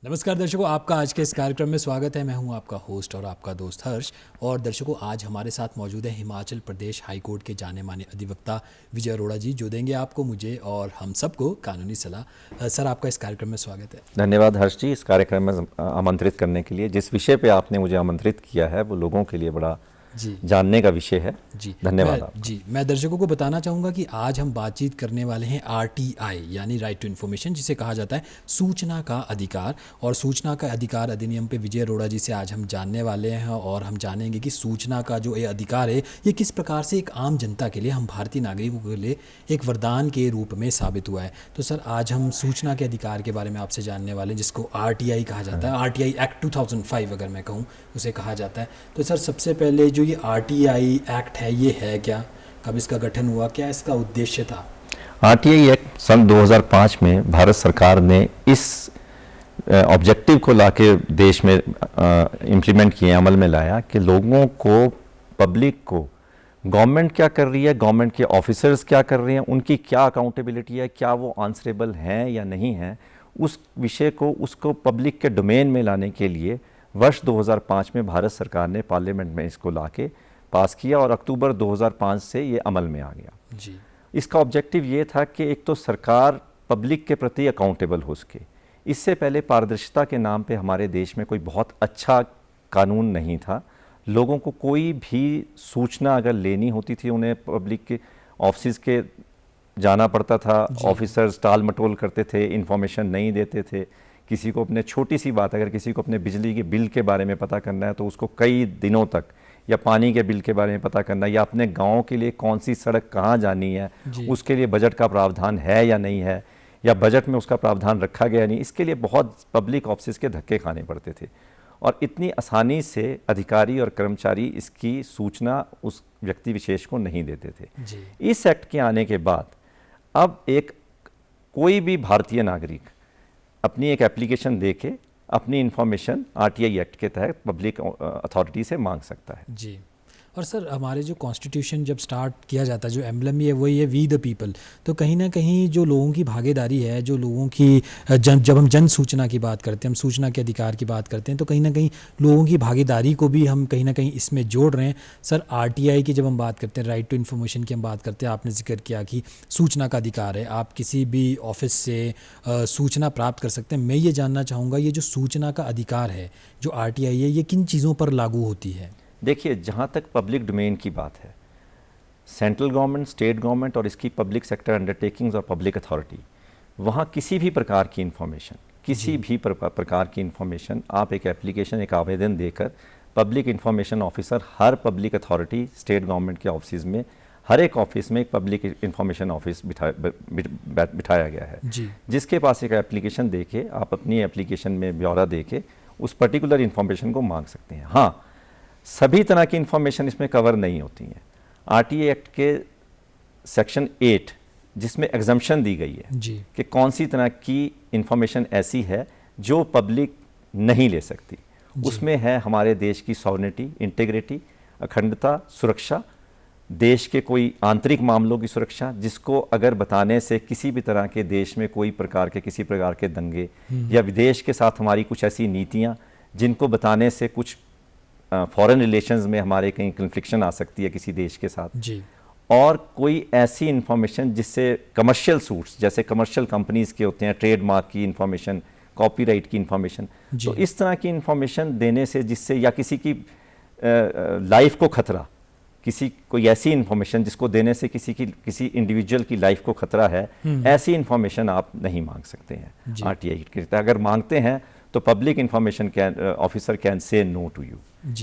नमस्कार दर्शकों, आपका आज के इस कार्यक्रम में स्वागत है। मैं हूं आपका होस्ट और आपका दोस्त हर्ष। और दर्शकों, आज हमारे साथ मौजूद है हिमाचल प्रदेश हाई कोर्ट के जाने माने अधिवक्ता विजय अरोड़ा जी, जो देंगे आपको, मुझे और हम सबको कानूनी सलाह। सर, आपका इस कार्यक्रम में स्वागत है। धन्यवाद हर्ष जी, इस कार्यक्रम में आमंत्रित करने के लिए। जिस विषय पे आपने मुझे आमंत्रित किया है वो लोगों के लिए बड़ा जी जानने का विषय है। जी धन्यवाद आपका। मैं दर्शकों को बताना चाहूँगा कि आज हम बातचीत करने वाले हैं आरटीआई यानी राइट टू इन्फॉर्मेशन, जिसे कहा जाता है सूचना का अधिकार। और सूचना का अधिकार अधिनियम पे विजय अरोड़ा जी से आज हम जानने वाले हैं और हम जानेंगे कि सूचना का जो ये अधिकार है ये किस प्रकार से एक आम जनता के लिए, हम भारतीय नागरिकों के लिए एक वरदान के रूप में साबित हुआ है। तो सर, आज हम सूचना के अधिकार के बारे में आपसे जानने वाले हैं, जिसको आरटीआई कहा जाता है। आरटीआई एक्ट 2005 अगर मैं कहूँ उसे कहा जाता है। तो सर, सबसे पहले जो ये आरटीआई एक्ट है ये है क्या, कब इसका गठन हुआ, क्या इसका उद्देश्य था? आरटीआई एक्ट सन 2005 में भारत सरकार ने इस ऑब्जेक्टिव को लाके देश में इम्प्लीमेंट किया, अमल में लाया कि लोगों को, पब्लिक को, गवर्नमेंट क्या कर रही है, गवर्नमेंट के ऑफिसर्स क्या कर रहे हैं, उनकी क्या अकाउंटेबिलिटी है, क्या वो आंसरेबल हैं या नहीं हैं, उस विषय को, उसको पब्लिक के डोमेन में लाने के लिए वर्ष 2005 में भारत सरकार ने पार्लियामेंट में इसको लाके पास किया और अक्टूबर 2005 से ये अमल में आ गया। जी इसका ऑब्जेक्टिव ये था कि एक तो सरकार पब्लिक के प्रति अकाउंटेबल हो सके। इससे पहले पारदर्शिता के नाम पे हमारे देश में कोई बहुत अच्छा कानून नहीं था। लोगों को कोई भी सूचना अगर लेनी होती थी, उन्हें पब्लिक के ऑफिस के जाना पड़ता था, ऑफिसर्स टाल मटोल करते थे, इन्फॉर्मेशन नहीं देते थे। किसी को अपने छोटी सी बात, अगर किसी को अपने बिजली के बिल के बारे में पता करना है तो उसको कई दिनों तक, या पानी के बिल के बारे में पता करना, या अपने गांव के लिए कौन सी सड़क कहाँ जानी है, उसके लिए बजट का प्रावधान है या नहीं है, या बजट में उसका प्रावधान रखा गया नहीं, इसके लिए बहुत पब्लिक ऑफिस के धक्के खाने पड़ते थे। और इतनी आसानी से अधिकारी और कर्मचारी इसकी सूचना उस व्यक्ति विशेष को नहीं देते थे। इस एक्ट के आने के बाद अब कोई भी भारतीय नागरिक अपनी एक एप्लीकेशन दे के अपनी इंफॉर्मेशन आरटीआई एक्ट के तहत पब्लिक अथॉरिटी से मांग सकता है। जी। और सर, हमारे जो कॉन्स्टिट्यूशन जब स्टार्ट किया जाता है, जो एम्बलम ही है वही है वी द पीपल। तो कहीं ना कहीं जो लोगों की भागीदारी है, जो लोगों की जब हम जन सूचना की बात करते हैं, हम सूचना के अधिकार की बात करते हैं, तो कहीं ना कहीं लोगों की भागीदारी को भी हम कहीं ना कहीं इसमें जोड़ रहे हैं। सर, आरटीआई की जब हम बात करते हैं, राइट टू इन्फॉर्मेशन की हम बात करते हैं, आपने जिक्र किया कि सूचना का अधिकार है, आप किसी भी ऑफिस से सूचना प्राप्त कर सकते हैं। मैं ये जानना चाहूँगा, ये जो सूचना का अधिकार है, जो आरटीआई है, ये किन चीज़ों पर लागू होती है? देखिए, जहाँ तक पब्लिक डोमेन की बात है, सेंट्रल गवर्नमेंट, स्टेट गवर्नमेंट और इसकी पब्लिक सेक्टर अंडरटेकिंग्स और पब्लिक अथॉरिटी, वहाँ किसी भी प्रकार की इंफॉर्मेशन, किसी भी प्रकार की इंफॉर्मेशन आप एक एप्लीकेशन, एक आवेदन देकर पब्लिक इंफॉर्मेशन ऑफिसर, हर पब्लिक अथॉरिटी, स्टेट गवर्नमेंट के ऑफिस में, हर एक ऑफिस में एक पब्लिक इंफॉर्मेशन ऑफिस बिठाया गया है, जिसके पास एक एप्लीकेशन देके आप अपनी एप्लीकेशन में ब्यौरा देके उस पर्टिकुलर इंफॉर्मेशन को मांग सकते हैं। हाँ, सभी तरह की इंफॉर्मेशन इसमें कवर नहीं होती हैं। आरटीआई एक्ट के सेक्शन 8 जिसमें एग्जम्पशन दी गई है कि कौन सी तरह की इंफॉर्मेशन ऐसी है जो पब्लिक नहीं ले सकती, उसमें है हमारे देश की सॉवरेनिटी, इंटीग्रिटी, अखंडता, सुरक्षा, देश के कोई आंतरिक मामलों की सुरक्षा, जिसको अगर बताने से किसी भी तरह के देश में कोई प्रकार के, किसी प्रकार के दंगे, या विदेश के साथ हमारी कुछ ऐसी नीतियाँ जिनको बताने से कुछ फॉरेन रिलेशंस में हमारे कहीं कन्फ्लिक्शन आ सकती है किसी देश के साथ जी। और कोई ऐसी इंफॉर्मेशन जिससे कमर्शियल सूट्स, जैसे कमर्शियल कंपनीज के होते हैं, ट्रेडमार्क की इंफॉर्मेशन, कॉपीराइट की इंफॉर्मेशन, तो इस तरह की इंफॉर्मेशन देने से जिससे, या किसी की लाइफ को खतरा, कोई ऐसी इंफॉर्मेशन जिसको देने से किसी इंडिविजुअल की लाइफ को खतरा है, ऐसी इंफॉर्मेशन आप नहीं मांग सकते हैं आरटीआई के तहत। अगर मांगते हैं तो public information officer can say no to you,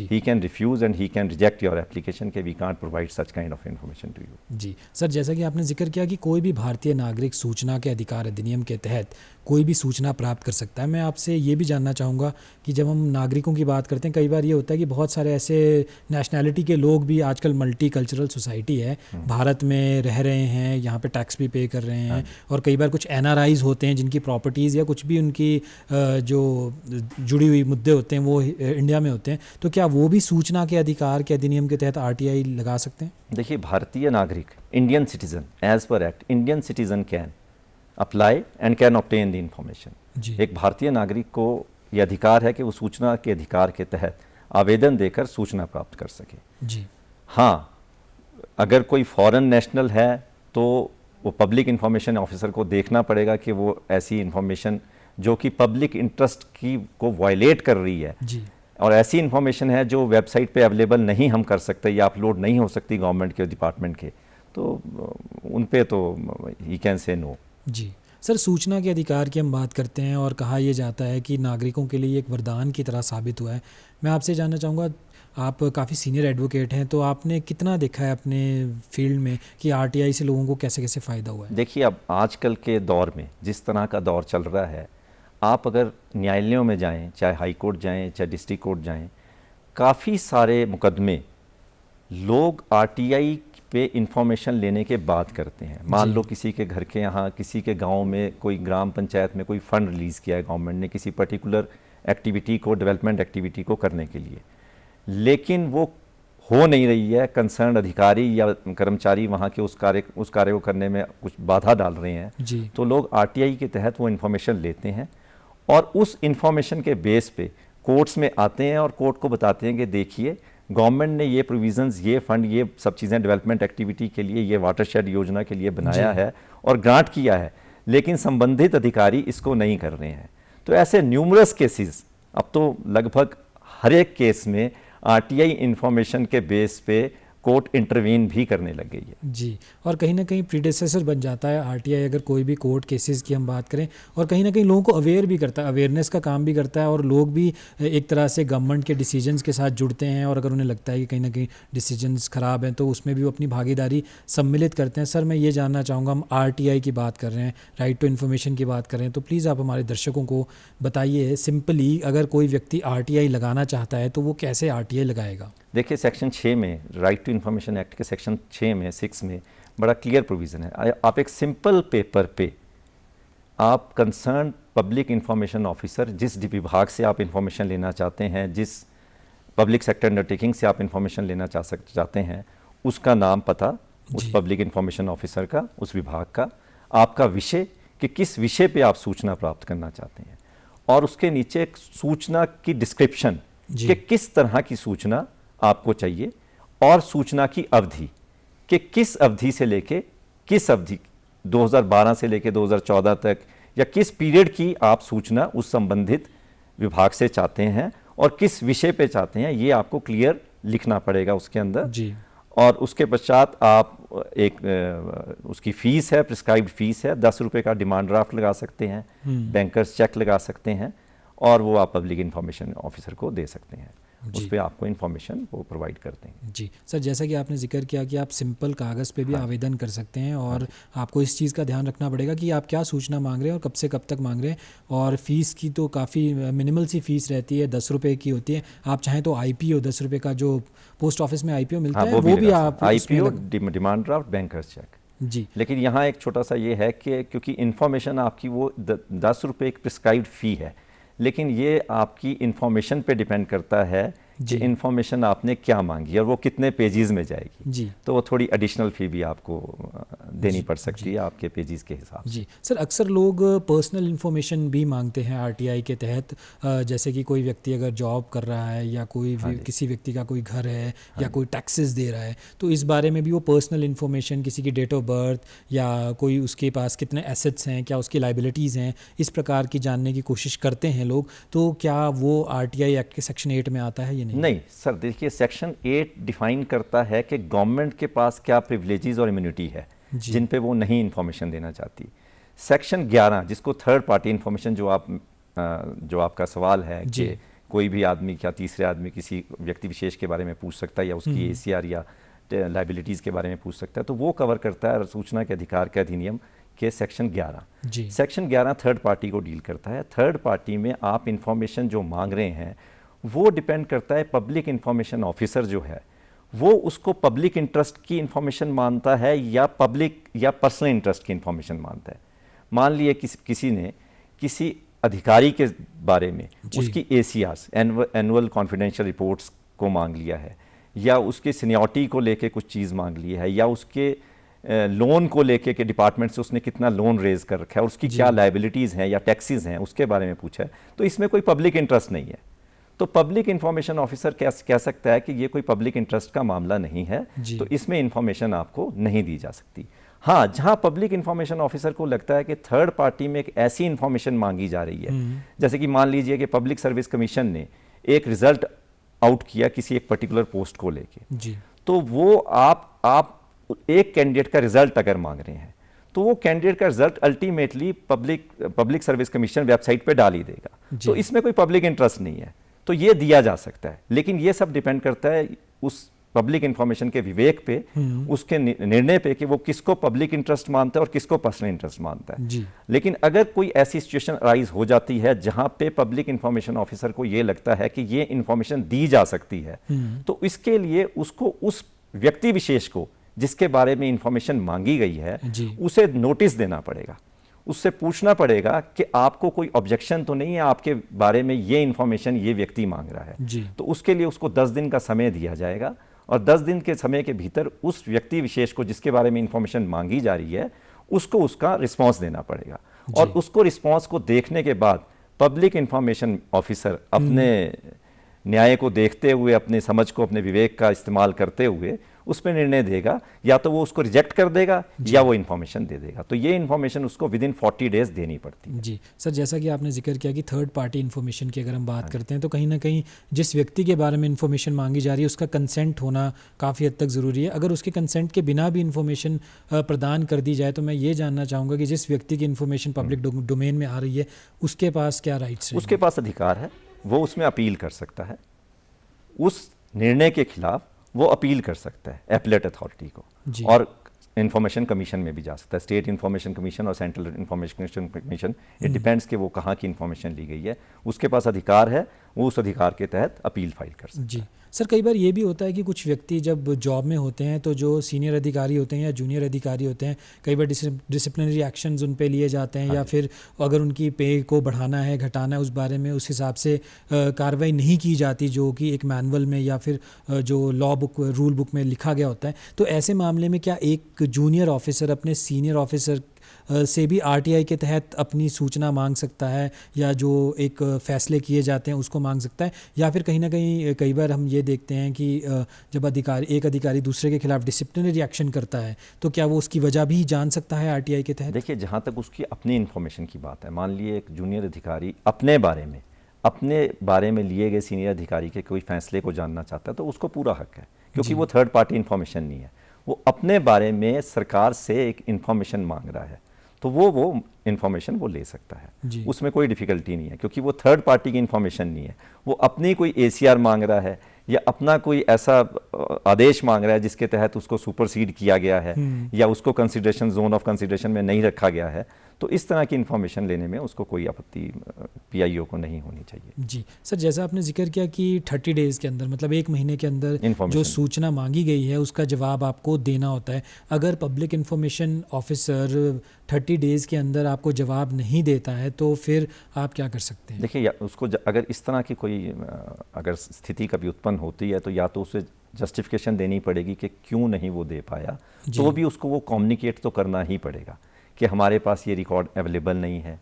he can refuse and he can reject your application कि we can't provide such kind of information to you। जी सर, जैसा कि आपने जिक्र किया कि कोई भी भारतीय नागरिक सूचना के अधिकार अधिनियम के तहत कोई भी सूचना प्राप्त कर सकता है। मैं आपसे ये भी जानना चाहूँगा कि जब हम नागरिकों की बात करते हैं, कई बार ये होता है कि बहुत सारे ऐसे नेशनैलिटी के लोग भी, आजकल मल्टी कल्चरल सोसाइटी है, भारत में रह रहे हैं, यहाँ पे टैक्स भी पे कर रहे हैं, और कई बार कुछ एनआरआईज होते हैं जिनकी प्रॉपर्टीज़ या कुछ भी उनकी जो जुड़ी हुई मुद्दे होते हैं वो इंडिया में होते हैं। तो क्या वो भी सूचना के अधिकार के अधिनियम के तहत आरटीआई लगा सकते हैं? देखिए, भारतीय नागरिक, Indian citizen, as per act, Indian citizen can apply and can obtain the information. जी एक भारतीय नागरिक को ये अधिकार है कि वो सूचना के अधिकार के तहत आवेदन देकर सूचना प्राप्त कर सके। जी हाँ, अगर कोई फॉरेन नेशनल है तो वो पब्लिक इंफॉर्मेशन ऑफिसर को देखना पड़ेगा कि वो ऐसी इंफॉर्मेशन जो कि पब्लिक इंटरेस्ट की को वायलेट कर रही है जी और ऐसी इंफॉर्मेशन है जो वेबसाइट पे अवेलेबल नहीं हम कर सकते या अपलोड नहीं हो सकती गवर्नमेंट के डिपार्टमेंट के, तो उन पे तो ही कैन से नो। जी सर, सूचना के अधिकार की हम बात करते हैं और कहा यह जाता है कि नागरिकों के लिए एक वरदान की तरह साबित हुआ है। मैं आपसे जानना चाहूँगा, आप काफ़ी सीनियर एडवोकेट हैं, तो आपने कितना देखा है अपने फील्ड में कि आरटीआई से लोगों को कैसे कैसे फ़ायदा हुआ है? देखिए, अब आजकल के दौर में जिस तरह का दौर चल रहा है, आप अगर न्यायालयों में जाएं, चाहे हाई कोर्ट जाएं, चाहे डिस्ट्रिक्ट कोर्ट जाएं, काफ़ी सारे मुकदमे लोग आरटीआई पे इंफॉर्मेशन लेने के बाद करते हैं। मान जी। लो किसी के घर के यहाँ, किसी के गांव में कोई ग्राम पंचायत में कोई फंड रिलीज़ किया है गवर्नमेंट ने किसी पर्टिकुलर एक्टिविटी को, डेवलपमेंट एक्टिविटी को करने के लिए, लेकिन वो हो नहीं रही है, कंसर्न अधिकारी या कर्मचारी वहाँ के उस कार्य को करने में कुछ बाधा डाल रहे हैं, जी तो लोग आरटीआई के तहत वो इन्फॉर्मेशन लेते हैं और उस इन्फॉर्मेशन के बेस पे कोर्ट्स में आते हैं और कोर्ट को बताते हैं कि देखिए गवर्नमेंट ने ये प्रोविजंस, ये फंड, ये सब चीज़ें डेवलपमेंट एक्टिविटी के लिए, ये वाटरशेड योजना के लिए बनाया है और ग्रांट किया है, लेकिन संबंधित अधिकारी इसको नहीं कर रहे हैं। तो ऐसे न्यूमरस केसेस, अब तो लगभग हर एक केस में आरटीआई इंफॉर्मेशन के बेस पे कोर्ट इंटरवीन भी करने लग गई है। जी, और कहीं ना कहीं प्रीडेसेसर बन जाता है आरटीआई, अगर कोई भी कोर्ट केसेस की हम बात करें, और कहीं ना कहीं लोगों को अवेयर भी करता है, अवेयरनेस का काम भी करता है, और लोग भी एक तरह से गवर्नमेंट के डिसीजंस के साथ जुड़ते हैं, और अगर उन्हें लगता है कि कहीं ना कहीं डिसीजंस ख़राब हैं तो उसमें भी वो अपनी भागीदारी सम्मिलित करते हैं। सर, मैं ये जानना चाहूँगा, हम आरटीआई की बात कर रहे हैं, राइट टू इन्फॉर्मेशन की बात कर रहे हैं, तो प्लीज़ आप हमारे दर्शकों को बताइए सिंपली, अगर कोई व्यक्ति आरटीआई लगाना चाहता है तो वो कैसे आरटीआई लगाएगा? देखिए, सेक्शन 6 में, राइट टू इन्फॉर्मेशन एक्ट के सेक्शन 6 में 6 में बड़ा क्लियर प्रोविज़न है। आप एक सिंपल पेपर पे आप कंसर्न पब्लिक इंफॉर्मेशन ऑफिसर, जिस विभाग से आप इंफॉर्मेशन लेना चाहते हैं, जिस पब्लिक सेक्टर अंडरटेकिंग से आप इंफॉर्मेशन लेना चाहते हैं, उसका नाम, पता उस पब्लिक इंफॉर्मेशन ऑफिसर का, उस विभाग का, आपका विषय कि किस विषय पे आप सूचना प्राप्त करना चाहते हैं, और उसके नीचे एक सूचना की डिस्क्रिप्शन कि किस तरह की सूचना आपको चाहिए, और सूचना की अवधि कि किस अवधि से लेके किस अवधि, 2012 से लेके 2014 तक, या किस पीरियड की आप सूचना उस संबंधित विभाग से चाहते हैं और किस विषय पे चाहते हैं, ये आपको क्लियर लिखना पड़ेगा उसके अंदर जी। और उसके पश्चात आप एक उसकी फ़ीस है, प्रिस्क्राइब्ड फ़ीस है, 10 रुपये का डिमांड ड्राफ्ट लगा सकते हैं, बैंकर्स चेक लगा सकते हैं, और वो आप पब्लिक इंफॉर्मेशन ऑफिसर को दे सकते हैं। उस पर आपको इन्फॉर्मेशन वो प्रोवाइड करते हैं। जी सर, जैसा कि आपने जिक्र किया कि आप सिंपल कागज़ पे भी आवेदन कर सकते हैं, और आपको इस चीज़ का ध्यान रखना पड़ेगा कि आप क्या सूचना मांग रहे हैं और कब से कब तक मांग रहे हैं, और फ़ीस की तो काफ़ी मिनिमल सी फ़ीस रहती है, 10 रुपये की होती है। आप चाहें तो आईपीओ 10 रुपये का जो पोस्ट ऑफिस में आईपीओ मिलता है, वो भी आप IPO, demand draft, bankers cheque. जी। लेकिन यहाँ एक छोटा सा ये है कि क्योंकि इन्फॉर्मेशन आपकी वो 10 रुपये एक प्रिस्क्राइब्ड फ़ी है, लेकिन ये आपकी इन्फॉर्मेशन पे डिपेंड करता है कि इन्फॉर्मेशन आपने क्या मांगी और वो कितने पेजेस में जाएगी। जी। तो वो थोड़ी एडिशनल फ़ी भी आपको देनी पड़ सकती है आपके पेजेस के हिसाब से। जी सर, अक्सर लोग पर्सनल इन्फॉर्मेशन भी मांगते हैं आरटीआई के तहत, जैसे कि कोई व्यक्ति अगर जॉब कर रहा है, या कोई किसी व्यक्ति का कोई घर है, या कोई टैक्सेस दे रहा है, तो इस बारे में भी वो पर्सनल इन्फॉर्मेशन, किसी की डेट ऑफ बर्थ, या कोई उसके पास कितने एसेट्स हैं, क्या उसकी लाइबिलिटीज़ हैं, इस प्रकार की जानने की कोशिश करते हैं लोग, तो क्या वो आरटीआई एक्ट के सेक्शन 8 में आता है या नहीं सर, देखिए सेक्शन 8 डिफाइन करता है कि गवर्नमेंट के पास क्या प्रिविलेजेस और इम्यूनिटी है जिन पे वो नहीं इन्फॉर्मेशन देना चाहती। सेक्शन 11 जिसको थर्ड पार्टी इन्फॉर्मेशन, जो आपका सवाल है कि कोई भी आदमी, क्या तीसरे आदमी किसी व्यक्ति विशेष के बारे में पूछ सकता है, या उसकी एसीआर या लाइबिलिटीज़ के बारे में पूछ सकता है, तो वो कवर करता है सूचना के अधिकार के अधिनियम के सेक्शन 11। सेक्शन 11 थर्ड पार्टी को डील करता है। थर्ड पार्टी में आप इंफॉर्मेशन जो मांग रहे हैं वो डिपेंड करता है, पब्लिक इंफॉर्मेशन ऑफिसर जो है वो उसको पब्लिक इंटरेस्ट की इंफॉर्मेशन मानता है या पब्लिक या पर्सनल इंटरेस्ट की इंफॉर्मेशन मानता है। मान लिए किसी ने किसी अधिकारी के बारे में उसकी एसीआर्स, एनुअल कॉन्फिडेंशियल रिपोर्ट्स को मांग लिया है, या उसके सीनियरिटी को लेके कुछ चीज़ मांग ली है, या उसके लोन को लेके कि डिपार्टमेंट से उसने कितना लोन रेज कर रखा है और उसकी क्या लाइबिलिटीज़ हैं या टैक्सेस हैं उसके बारे में पूछा है, तो इसमें कोई पब्लिक इंटरेस्ट नहीं है। तो पब्लिक इंफॉर्मेशन ऑफिसर कह सकता है कि ये कोई पब्लिक इंटरेस्ट का मामला नहीं है, तो इसमें इंफॉर्मेशन आपको नहीं दी जा सकती। हाँ, जहाँ पब्लिक इंफॉर्मेशन ऑफिसर को लगता है कि थर्ड पार्टी में एक ऐसी इंफॉर्मेशन मांगी जा रही है, जैसे कि मान लीजिए कि पब्लिक सर्विस कमीशन ने एक रिजल्ट आउट किया किसी एक पर्टिकुलर पोस्ट को लेके, तो वो आप एक कैंडिडेट का रिजल्ट अगर मांग रहे हैं तो वो कैंडिडेट का result ultimately public service commission website पे डाल ही देगा, तो इसमें कोई पब्लिक इंटरेस्ट नहीं है, तो ये दिया जा सकता है। लेकिन ये सब डिपेंड करता है उस पब्लिक इंफॉर्मेशन के विवेक पे, उसके निर्णय पे कि वो किसको पब्लिक इंटरेस्ट मानता है और किसको पर्सनल इंटरेस्ट मानता है। लेकिन अगर कोई ऐसी सिचुएशन अराइज हो जाती है जहां पे पब्लिक इंफॉर्मेशन ऑफिसर को ये लगता है कि ये इंफॉर्मेशन दी जा सकती है, तो इसके लिए उसको उस व्यक्ति विशेष को जिसके बारे में इंफॉर्मेशन मांगी गई है उसे नोटिस देना पड़ेगा, उससे पूछना पड़ेगा कि आपको कोई ऑब्जेक्शन तो नहीं है, आपके बारे में ये इंफॉर्मेशन ये व्यक्ति मांग रहा है। तो उसके लिए उसको 10 दिन का समय दिया जाएगा और 10 दिन के समय के भीतर उस व्यक्ति विशेष को जिसके बारे में इंफॉर्मेशन मांगी जा रही है उसको उसका रिस्पॉन्स देना पड़ेगा। और उसको रिस्पॉन्स को देखने के बाद पब्लिक इंफॉर्मेशन ऑफिसर अपने न्याय को देखते हुए, अपने समझ को, अपने विवेक का इस्तेमाल करते हुए उस पर निर्णय देगा, या तो वो उसको रिजेक्ट कर देगा या वो इन्फॉर्मेशन दे देगा। तो ये इन्फॉर्मेशन उसको विद इन 40 डेज देनी पड़ती है। जी सर, जैसा कि आपने जिक्र किया कि थर्ड पार्टी इन्फॉर्मेशन की अगर हम बात करते हैं तो कहीं ना कहीं जिस व्यक्ति के बारे में इन्फॉर्मेशन मांगी जा रही है उसका कंसेंट होना काफ़ी हद तक ज़रूरी है। अगर उसके कंसेंट के बिना भी इन्फॉर्मेशन प्रदान कर दी जाए तो मैं ये जानना चाहूँगा कि जिस व्यक्ति की इन्फॉर्मेशन पब्लिक डोमेन में आ रही है उसके पास क्या राइट्स हैं? उसके पास अधिकार है, वो उसमें अपील कर सकता है, उस निर्णय के खिलाफ वो अपील कर सकता है एपलेट अथॉरिटी को, और इंफॉर्मेशन कमीशन में भी जा सकता है, स्टेट इंफॉर्मेशन कमीशन और central information commission, it depends कि वो कहाँ की इंफॉर्मेशन ली गई है, उसके पास अधिकार है, वो उस अधिकार के तहत अपील फाइल कर सकता है। जी सर, कई बार ये भी होता है कि कुछ व्यक्ति जब जॉब में होते हैं तो जो सीनियर अधिकारी होते हैं या जूनियर अधिकारी होते हैं, कई बार डिसिप्लिनरी एक्शंस उन पे लिए जाते हैं, या फिर अगर उनकी पे को बढ़ाना है घटाना है उस बारे में उस हिसाब से कार्रवाई नहीं की जाती जो कि एक मैनुअल में या फिर जो लॉ बुक रूल बुक में लिखा गया होता है। तो ऐसे मामले में क्या एक जूनियर ऑफिसर अपने सीनियर ऑफिसर से भी आरटीआई के तहत अपनी सूचना मांग सकता है, या जो एक फैसले किए जाते हैं उसको मांग सकता है, या फिर कहीं ना कहीं कई बार हम ये देखते हैं कि जब एक अधिकारी दूसरे के खिलाफ डिसिप्लिनरी एक्शन करता है तो क्या वो उसकी वजह भी जान सकता है आरटीआई के तहत? देखिए, जहाँ तक उसकी अपनी इन्फॉर्मेशन की बात है, मान लिए एक जूनियर अधिकारी अपने बारे में लिए गए सीनियर अधिकारी के कोई फैसले को जानना चाहता है तो उसको पूरा हक है, क्योंकि वो थर्ड पार्टी इन्फॉर्मेशन नहीं है, वो अपने बारे में सरकार से एक इन्फॉर्मेशन मांग रहा है, तो वो इन्फॉर्मेशन वो ले सकता है, उसमें कोई डिफ़िकल्टी नहीं है, क्योंकि वो थर्ड पार्टी की इन्फॉर्मेशन नहीं है। वो अपनी कोई एसीआर मांग रहा है या अपना कोई ऐसा आदेश मांग रहा है जिसके तहत उसको सुपरसीड किया गया है या उसको कंसिडरेशन, जोन ऑफ कंसिडरेशन में नहीं रखा गया है, तो इस तरह की इन्फॉर्मेशन लेने में उसको कोई आपत्ति पीआईओ को नहीं होनी चाहिए। जी सर, जैसा आपने जिक्र किया कि 30 डेज़ के अंदर, मतलब 1 महीने के अंदर जो सूचना मांगी गई है उसका जवाब आपको देना होता है। अगर पब्लिक इंफॉर्मेशन ऑफिसर 30 डेज़ के अंदर आपको जवाब नहीं देता है तो फिर आप क्या कर सकते हैं? देखिए, उसको अगर इस तरह की कोई अगर स्थिति कभी उत्पन्न होती है तो या तो उसे जस्टिफिकेशन देनी पड़ेगी कि क्यों नहीं वो दे पाया, तो भी उसको वो कम्युनिकेट तो करना ही पड़ेगा कि हमारे पास ये रिकॉर्ड अवेलेबल नहीं है,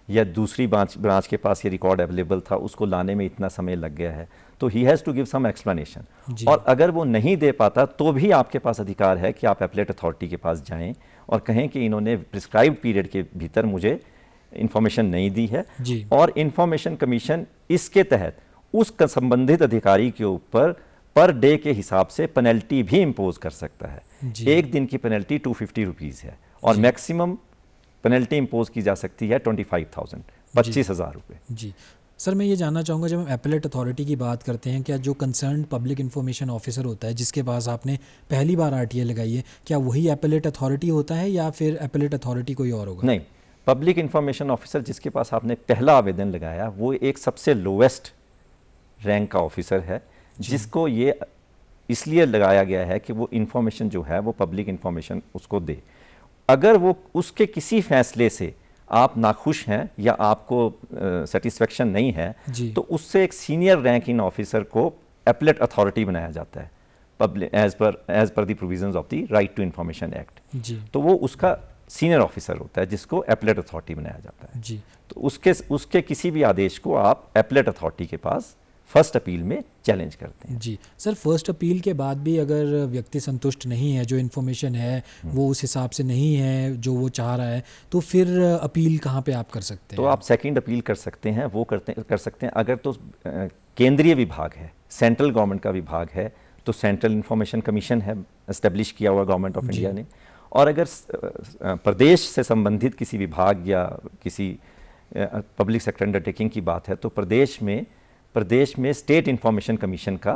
या दूसरी ब्रांच के पास ये रिकॉर्ड अवेलेबल था, उसको लाने में इतना समय लग गया है, तो he has to give some explanation. और अगर वो नहीं दे पाता तो भी आपके पास अधिकार है कि आप एपलेट अथॉरिटी के पास जाएं और कहें कि इन्होंने प्रिस्क्राइब्ड पीरियड के भीतर मुझे इन्फॉर्मेशन नहीं दी है, और इन्फॉर्मेशन कमीशन इसके तहत उस संबंधित अधिकारी के ऊपर पर डे के हिसाब से पेनल्टी भी इम्पोज कर सकता है। एक दिन की पेनल्टी 250 रुपीज़ है और मैक्सिमम पेनल्टी इम्पोज की जा सकती है 25,000, 25,000 रुपये। जी सर, मैं ये जानना चाहूँगा, जब हम एपलेट अथॉरिटी की बात करते हैं, क्या जो कंसर्न पब्लिक इन्फॉर्मेशन ऑफिसर होता है जिसके पास आपने पहली बार आरटीआई लगाई है, क्या वही एपलेट अथॉरिटी होता है या फिर एपलेट अथॉरिटी कोई और होगा? नहीं, पब्लिक इन्फॉर्मेशन ऑफिसर जिसके पास आपने पहला आवेदन लगाया वो एक सबसे लोवेस्ट रैंक का ऑफिसर है, जिसको ये इसलिए लगाया गया है कि वो इन्फॉर्मेशन जो है वो पब्लिक इन्फॉर्मेशन उसको दे। अगर वो उसके किसी फैसले से आप नाखुश हैं या आपको सेटिस्फेक्शन नहीं है, तो उससे एक सीनियर रैंक इन ऑफिसर को एपलेट अथॉरिटी बनाया जाता है। Public as per the provisions of the right to information act. जी तो वो उसका सीनियर ऑफिसर होता है जिसको एपलेट अथॉरिटी बनाया जाता है। जी तो उसके किसी भी आदेश को आप एपलेट अथॉरिटी के पास फर्स्ट अपील में चैलेंज करते हैं। जी सर, फर्स्ट अपील के बाद भी अगर व्यक्ति संतुष्ट नहीं है, जो इन्फॉर्मेशन है वो उस हिसाब से नहीं है जो वो चाह रहा है, तो फिर अपील कहाँ पे आप कर सकते तो हैं? आप सेकंड अपील कर सकते हैं, वो कर सकते हैं। अगर तो केंद्रीय विभाग है, सेंट्रल गवर्नमेंट का विभाग है, तो सेंट्रल इंफॉर्मेशन कमीशन है एस्टेब्लिश किया हुआ गवर्नमेंट ऑफ इंडिया ने। और अगर प्रदेश से संबंधित किसी विभाग या किसी पब्लिक सेक्टर अंडरटेकिंग की बात है, तो प्रदेश में स्टेट इंफॉर्मेशन कमीशन का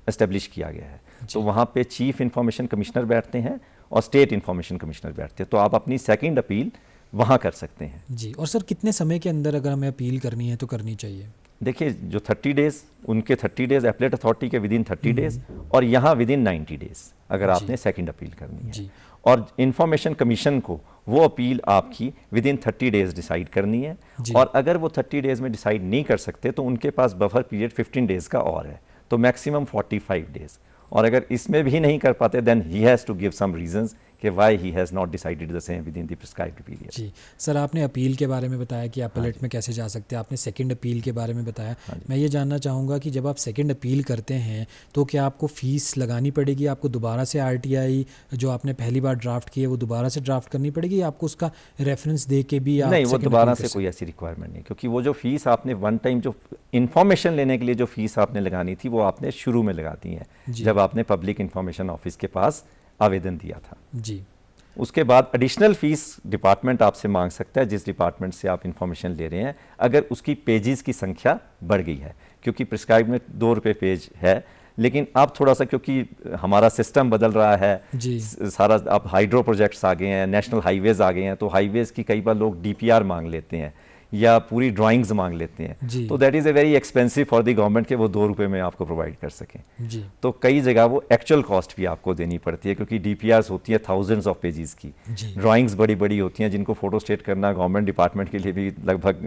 एस्टेब्लिश किया गया है। तो वहाँ पे चीफ इंफॉर्मेशन कमिश्नर बैठते हैं और स्टेट इंफॉर्मेशन कमिश्नर बैठते हैं। तो आप अपनी सेकंड अपील वहाँ कर सकते हैं। जी, और सर कितने समय के अंदर अगर हमें अपील करनी है तो करनी चाहिए? देखिए, जो 30 डेज़, उनके 30 डेज़ एपलेट अथॉरिटी के विदिन 30 डेज़, और यहाँ विदिन 90 डेज़ अगर आपने सेकंड अपील करनी है। जी और इंफॉर्मेशन कमीशन को वो अपील आपकी विदिन 30 डेज़ डिसाइड करनी है। और अगर वो 30 डेज़ में डिसाइड नहीं कर सकते तो उनके पास बफर पीरियड 15 डेज़ का और है, तो मैक्सिमम 45 डेज़। और अगर इसमें भी नहीं कर पाते then he has to give some reasons कि why he has not decided the same within the prescribed period. जी सर, आपने अपील के बारे में बताया कि अपीलेट में कैसे जा सकते हैं, आपने सेकंड अपील के बारे में बताया। मैं ये जानना चाहूँगा कि जब आप सेकंड अपील करते हैं तो क्या आपको फ़ीस लगानी पड़ेगी? आपको दोबारा से आरटीआई जो आपने पहली बार ड्राफ्ट की है वो दोबारा से ड्राफ्ट करनी पड़ेगी, या आपको उसका रेफरेंस दे के भी आप नहीं, वो second दोबारा appeal कर से कोई ऐसी रिक्वायरमेंट नहीं, क्योंकि वो जो फीस आपने वन टाइम जो इन्फॉर्मेशन लेने के लिए जो फीस आपने लगानी थी वो आपने शुरू में लगा दी है जब आपने पब्लिक इंफॉर्मेशन ऑफिस के पास आवेदन दिया था। जी उसके बाद एडिशनल फीस डिपार्टमेंट आपसे मांग सकता है, जिस डिपार्टमेंट से आप इंफॉर्मेशन ले रहे हैं, अगर उसकी पेजेस की संख्या बढ़ गई है। क्योंकि प्रिस्क्राइब में 2 रुपये पेज है, लेकिन अब थोड़ा सा क्योंकि हमारा सिस्टम बदल रहा है, जी सारा अब हाइड्रो प्रोजेक्ट्स आ गए हैं, नेशनल हाईवेज़ आ गए हैं, तो हाईवेज़ की कई बार लोग डीपीआर मांग लेते हैं या पूरी ड्राइंग्स मांग लेते हैं। तो that is a very expensive for the government कि वो 2 रुपये में आपको प्रोवाइड कर सकें। जी तो कई जगह वो एक्चुअल कॉस्ट भी आपको देनी पड़ती है, क्योंकि डीपीआरस होती है थाउजेंड्स ऑफ पेजेस की, ड्राइंग्स बड़ी बड़ी होती हैं जिनको फोटो स्टेट करना गवर्नमेंट डिपार्टमेंट के लिए भी लगभग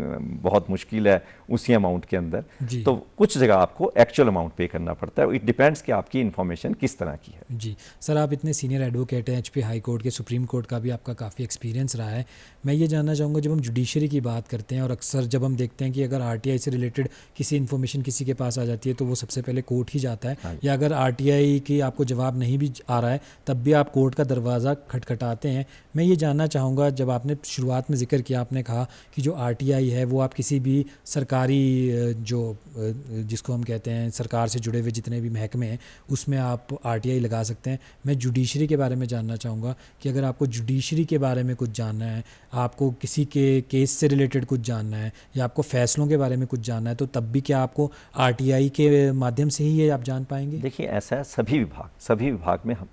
बहुत मुश्किल है उसी अमाउंट के अंदर। तो कुछ जगह आपको एक्चुअल अमाउंट पे करना पड़ता है। इट डिपेंड्स कि आपकी इन्फॉर्मेशन किस तरह की है। जी सर, आप इतने सीनियर एडवोकेट हैं, एचपी हाई कोर्ट के, सुप्रीम कोर्ट का भी आपका काफ़ी एक्सपीरियंस रहा है। मैं ये जानना चाहूँगा, जब हम जुडिशरी की बात करते हैं और अक्सर जब हम देखते हैं कि अगर आरटीआई से रिलेटेड किसी इन्फॉर्मेशन किसी के पास आ जाती है तो वो सबसे पहले कोर्ट ही जाता है, या अगर आरटीआई की आपको जवाब नहीं भी आ रहा है तब भी आप कोर्ट का दरवाज़ा खटखटाते हैं। मैं ये जानना चाहूँगा, जब आपने शुरुआत में जिक्र किया, आपने कहा कि जो आरटीआई है वो आप किसी भी सरकारी जो जिसको हम कहते हैं सरकार से जुड़े हुए जितने भी महकमे हैं उसमें आप आरटीआई लगा सकते हैं। मैं जुडिशरी के बारे में जानना चाहूँगा कि अगर आपको जुडिशरी के बारे में कुछ जानना है, आपको किसी के केस से रिलेटेड कुछ जानना है या आपको फैसलों के बारे में कुछ जानना है, तो तब भी क्या आपको आरटीआई के माध्यम से ही ये आप जान पाएंगे? देखिए, ऐसा है, सभी विभाग में हम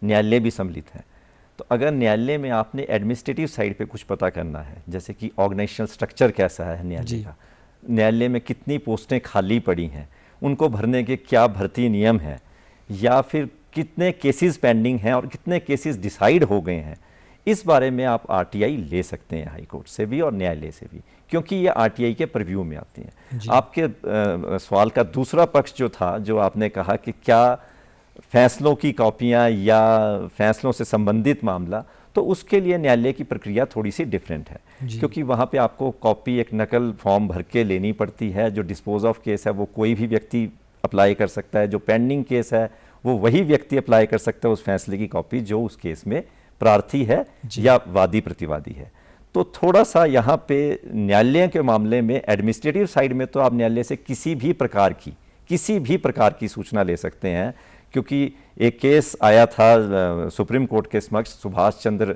न्यायालय भी सम्मिलित हैं। तो अगर न्यायालय में आपने एडमिनिस्ट्रेटिव साइड पे कुछ पता करना है, जैसे कि ऑर्गेनाइजेशनल स्ट्रक्चर कैसा है न्यायालय का, न्यायालय में कितनी पोस्टें खाली पड़ी हैं, उनको भरने के क्या भर्ती नियम हैं, या फिर कितने केसेस पेंडिंग हैं और कितने केसेस डिसाइड हो गए हैं, इस बारे में आप आरटीआई ले सकते हैं हाई कोर्ट से भी और न्यायालय से भी, क्योंकि ये आरटीआई के प्रीव्यू में आती हैं। आपके सवाल का दूसरा पक्ष जो था, जो आपने कहा कि क्या फैसलों की कॉपियां या फैसलों से संबंधित मामला, तो उसके लिए न्यायालय की प्रक्रिया थोड़ी सी डिफरेंट है, क्योंकि वहाँ पे आपको कॉपी एक नकल फॉर्म भर के लेनी पड़ती है। जो डिस्पोज ऑफ केस है वो कोई भी व्यक्ति अप्लाई कर सकता है, जो पेंडिंग केस है वो वही व्यक्ति अप्लाई कर सकता है उस फैसले की कॉपी जो उस केस में प्रार्थी है या वादी प्रतिवादी है। तो थोड़ा सा यहाँ पे न्यायालय के मामले में एडमिनिस्ट्रेटिव साइड में तो आप न्यायालय से किसी भी प्रकार की सूचना ले सकते हैं, क्योंकि एक केस आया था सुप्रीम कोर्ट के समक्ष, Subhash Chandra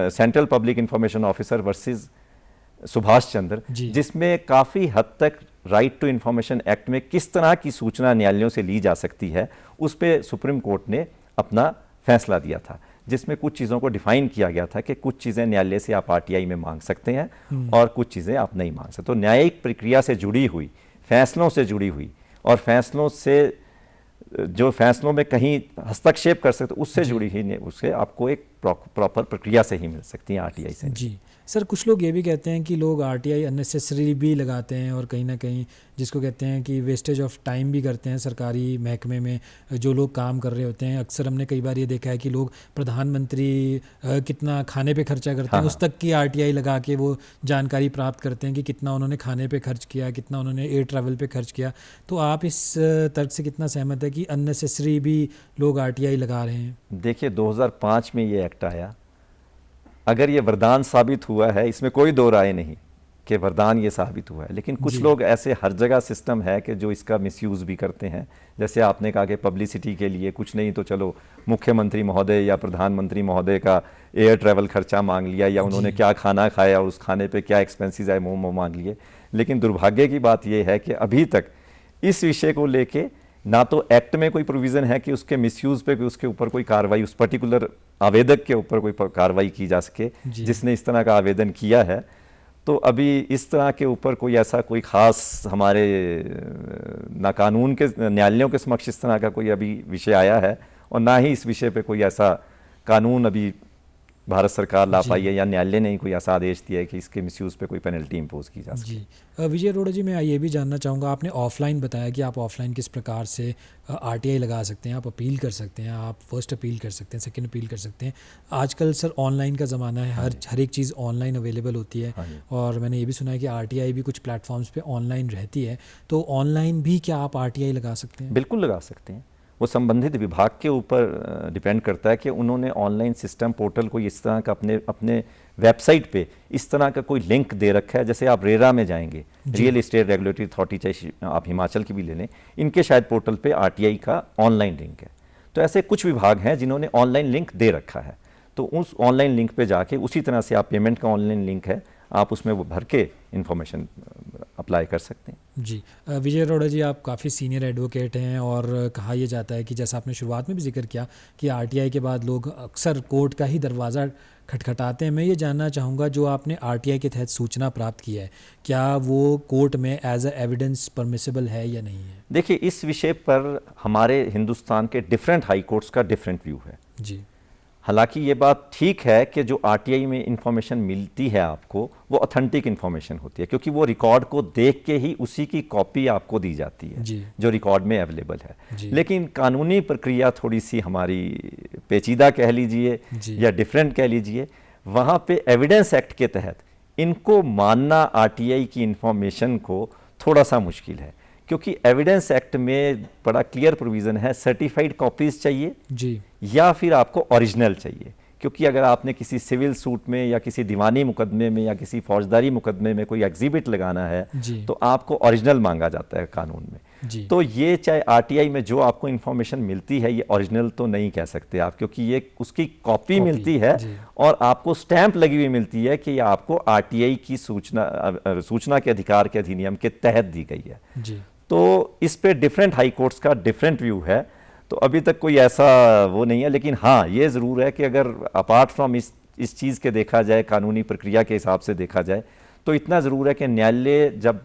central public information officer versus Subhash Chandra, जिसमें काफ़ी हद तक राइट टू इंफॉर्मेशन एक्ट में किस तरह की सूचना न्यायालयों से ली जा सकती है उस पर सुप्रीम कोर्ट ने अपना फैसला दिया था, जिसमें कुछ चीज़ों को डिफाइन किया गया था कि कुछ चीज़ें न्यायालय से आप आरटीआई में मांग सकते हैं और कुछ चीज़ें आप नहीं मांग सकते। तो न्यायिक प्रक्रिया से जुड़ी हुई, फैसलों से जुड़ी हुई और फैसलों से जो फैसलों में कहीं हस्तक्षेप कर सकते उससे जुड़ी ही उससे आपको एक प्रॉपर प्रक्रिया से ही मिल सकती हैं, आरटीआई से नहीं। जी सर, कुछ लोग ये भी कहते हैं कि लोग आरटीआई अननेसेसरी भी लगाते हैं और कहीं ना कहीं जिसको कहते हैं कि वेस्टेज ऑफ टाइम भी करते हैं सरकारी महकमे में जो लोग काम कर रहे होते हैं। अक्सर हमने कई बार ये देखा है कि लोग प्रधानमंत्री कितना खाने पे खर्चा करते हैं उस तक की आरटीआई लगा के वो जानकारी प्राप्त करते हैं कि कितना उन्होंने खाने पे खर्च किया, कितना उन्होंने एयर ट्रैवल पे खर्च किया। तो आप इस तर्क से कितना सहमत है कि अननेसेसरी भी लोग आरटीआई लगा रहे हैं? देखिए 2005 में ये एक्ट आया, अगर ये वरदान साबित हुआ है, इसमें कोई दो राय नहीं कि वरदान ये साबित हुआ है, लेकिन कुछ लोग ऐसे हर जगह सिस्टम है कि जो इसका मिसयूज़ भी करते हैं। जैसे आपने कहा कि पब्लिसिटी के लिए, कुछ नहीं तो चलो मुख्यमंत्री महोदय या प्रधानमंत्री महोदय का एयर ट्रैवल खर्चा मांग लिया, या उन्होंने क्या खाना खाया और उस खाने पे क्या एक्सपेंसेस आए वो मांग लिए। लेकिन दुर्भाग्य की बात यह है कि अभी तक इस विषय को लेके ना तो एक्ट में कोई प्रोविज़न है कि उसके मिसयूज़ पे उसके ऊपर कोई कार्रवाई, उस पर्टिकुलर आवेदक के ऊपर कोई कार्रवाई की जा सके जिसने इस तरह का आवेदन किया है। तो अभी इस तरह के ऊपर कोई ऐसा कोई ख़ास हमारे ना कानून के न्यायालयों के समक्ष इस तरह का कोई अभी विषय आया है, और ना ही इस विषय पे कोई ऐसा कानून अभी भारत सरकार ला पाई है या न्यायालय ने कोई ऐसा आदेश दिया है कि इसके मिसयूज़ पे कोई पेनल्टी इम्पोज की जा सके। जी विजय अरोड़ा जी, मैं ये भी जानना चाहूँगा, आपने ऑफलाइन बताया कि आप ऑफलाइन किस प्रकार से आरटीआई लगा सकते हैं, आप अपील कर सकते हैं, आप फर्स्ट अपील कर सकते हैं, सेकंड अपील कर सकते हैं। आजकल सर ऑनलाइन का ज़माना है, हर एक चीज़ ऑनलाइन अवेलेबल होती है, और मैंने ये भी सुना है कि आरटीआई भी कुछ प्लेटफॉर्म्स पे ऑनलाइन रहती है। तो ऑनलाइन भी क्या आप आरटीआई लगा सकते हैं? बिल्कुल लगा सकते हैं। वो संबंधित विभाग के ऊपर डिपेंड करता है कि उन्होंने ऑनलाइन सिस्टम पोर्टल को इस तरह का अपने वेबसाइट पे इस तरह का कोई लिंक दे रखा है। जैसे आप रेरा में जाएंगे, रियल एस्टेट रेगुलेटरी अथॉरिटी, चाहे आप हिमाचल की भी ले लें, इनके शायद पोर्टल पे आरटीआई का ऑनलाइन लिंक है। तो ऐसे कुछ विभाग हैं जिन्होंने ऑनलाइन लिंक दे रखा है, तो उस ऑनलाइन लिंक पे जाके उसी तरह से आप पेमेंट का ऑनलाइन लिंक है, आप उसमें वो भर के इन्फॉर्मेशन अप्लाई कर सकते हैं। जी विजय अरोड़ा जी, आप काफ़ी सीनियर एडवोकेट हैं, और कहा यह जाता है कि जैसा आपने शुरुआत में भी जिक्र किया कि आरटीआई के बाद लोग अक्सर कोर्ट का ही दरवाज़ा खटखटाते हैं। मैं ये जानना चाहूँगा, जो आपने आरटीआई के तहत सूचना प्राप्त की है, क्या वो कोर्ट में एज अ एविडेंस परमिसिबल है या नहीं है? देखिए, इस विषय पर हमारे हिंदुस्तान के डिफरेंट हाई कोर्ट्स का डिफरेंट व्यू है। जी, हालांकि ये बात ठीक है कि जो आरटीआई में इंफॉर्मेशन मिलती है आपको, वो ऑथेंटिक इंफॉर्मेशन होती है, क्योंकि वो रिकॉर्ड को देख के ही उसी की कॉपी आपको दी जाती है जो रिकॉर्ड में अवेलेबल है। लेकिन कानूनी प्रक्रिया थोड़ी सी हमारी पेचीदा कह लीजिए या डिफरेंट कह लीजिए। वहाँ पे एविडेंस एक्ट के तहत इनको मानना आरटीआई की इंफॉर्मेशन को थोड़ा सा मुश्किल है, क्योंकि एविडेंस एक्ट में बड़ा क्लियर प्रोविज़न है, सर्टिफाइड कॉपीज़ चाहिए जी, या फिर आपको ओरिजिनल चाहिए। क्योंकि अगर आपने किसी सिविल सूट में या किसी दीवानी मुकदमे में या किसी फौजदारी मुकदमे में कोई एग्जिबिट लगाना है तो आपको ओरिजिनल मांगा जाता है कानून में। तो ये चाहे आरटीआई में जो आपको इन्फॉर्मेशन मिलती है, ये ओरिजिनल तो नहीं कह सकते आप, क्योंकि ये उसकी कॉपी मिलती है और आपको स्टैंप लगी हुई मिलती है कि ये आपको आरटीआई की सूचना के अधिकार के अधिनियम के तहत दी गई है। तो इस पे डिफरेंट हाई कोर्ट्स का डिफरेंट व्यू है। तो अभी तक कोई ऐसा वो नहीं है, लेकिन हाँ ये ज़रूर है कि अगर अपार्ट फ्रॉम इस चीज़ के देखा जाए, कानूनी प्रक्रिया के हिसाब से देखा जाए, तो इतना ज़रूर है कि न्यायालय जब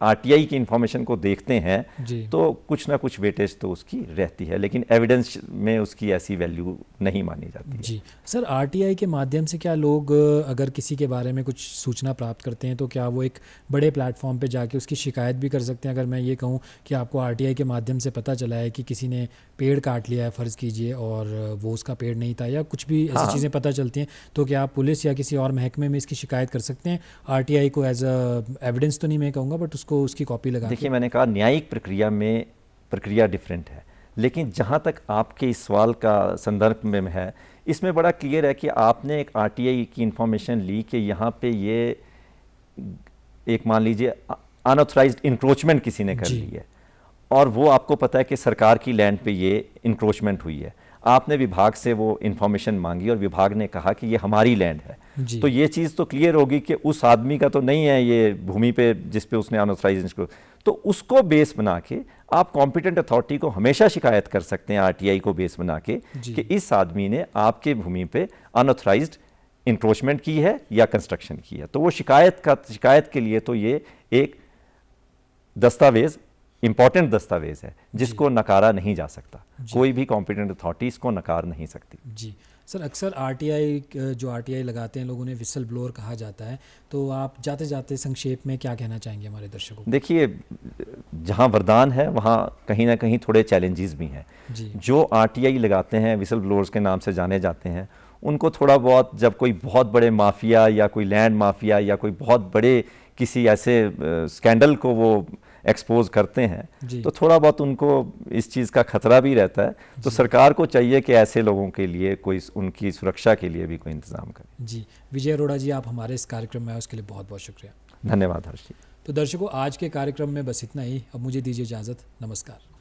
आरटीआई की इंफॉर्मेशन को देखते हैं तो कुछ ना कुछ वेटेज तो उसकी रहती है, लेकिन एविडेंस में उसकी ऐसी वैल्यू नहीं मानी जाती है। जी सर, आरटीआई के माध्यम से क्या लोग अगर किसी के बारे में कुछ सूचना प्राप्त करते हैं तो क्या वो एक बड़े प्लेटफॉर्म पे जाके उसकी शिकायत भी कर सकते हैं? अगर मैं ये कहूँ कि आपको आरटीआई के माध्यम से पता चला है कि किसी ने पेड़ काट लिया है फ़र्ज़ कीजिए, और वो उसका पेड़ नहीं था, या कुछ भी ऐसी चीज़ें पता चलती हैं, तो क्या आप पुलिस या किसी और महकमे में इसकी शिकायत कर सकते हैं आरटीआई को एज अ एविडेंस तो नहीं मैं कहूँगा, बट उसको उसकी कॉपी लगा? देखिए, मैंने कहा न्यायिक प्रक्रिया में प्रक्रिया डिफरेंट है, लेकिन जहाँ तक आपके इस सवाल का संदर्भ में है, इसमें बड़ा क्लियर है कि आपने एक आरटीआई की इंफॉर्मेशन ली कि यहाँ पे ये एक मान लीजिए अनऑथराइज्ड इंक्रोचमेंट किसी ने कर ली है, और वो आपको पता है कि सरकार की लैंड पे ये इंक्रोचमेंट हुई है। आपने विभाग से वो इन्फॉर्मेशन मांगी और विभाग ने कहा कि ये हमारी लैंड है, तो ये चीज़ तो क्लियर होगी कि उस आदमी का तो नहीं है ये भूमि पे जिस पे उसने अनऑथराइज्ड, तो उसको बेस बना के आप कॉम्पिटेंट अथॉरिटी को हमेशा शिकायत कर सकते हैं आरटीआई को बेस बना के कि इस आदमी ने आपके भूमि पे अनऑथराइज्ड इंक्रोचमेंट की है या कंस्ट्रक्शन की है। तो वो शिकायत के लिए तो ये एक दस्तावेज, इंपॉर्टेंट दस्तावेज है जिसको नकारा नहीं जा सकता, कोई भी कॉम्पिटेंट अथॉरिटी इसको नकार नहीं सकती। जी सर अक्सर आरटीआई जो आरटीआई लगाते हैं लोगों ने विसल ब्लोअर कहा जाता है, तो आप जाते जाते संक्षेप में क्या कहना चाहेंगे हमारे दर्शकों को? देखिए, जहाँ वरदान है वहाँ कहीं ना कहीं थोड़े चैलेंजेस भी हैं। जी जो आरटीआई लगाते हैं, विसल ब्लोअर्स के नाम से जाने जाते हैं, उनको थोड़ा बहुत जब कोई बहुत बड़े माफिया या कोई लैंड माफिया या कोई बहुत बड़े किसी ऐसे स्कैंडल को वो एक्सपोज करते हैं, जी तो थोड़ा बहुत उनको इस चीज़ का खतरा भी रहता है। तो सरकार को चाहिए कि ऐसे लोगों के लिए कोई उनकी सुरक्षा के लिए भी कोई इंतज़ाम करे। जी। विजय अरोड़ा जी, आप हमारे इस कार्यक्रम में आए उसके लिए बहुत बहुत शुक्रिया। धन्यवाद हर्ष जी। तो दर्शकों, आज के कार्यक्रम में बस इतना ही। अब मुझे दीजिए इजाज़त। नमस्कार।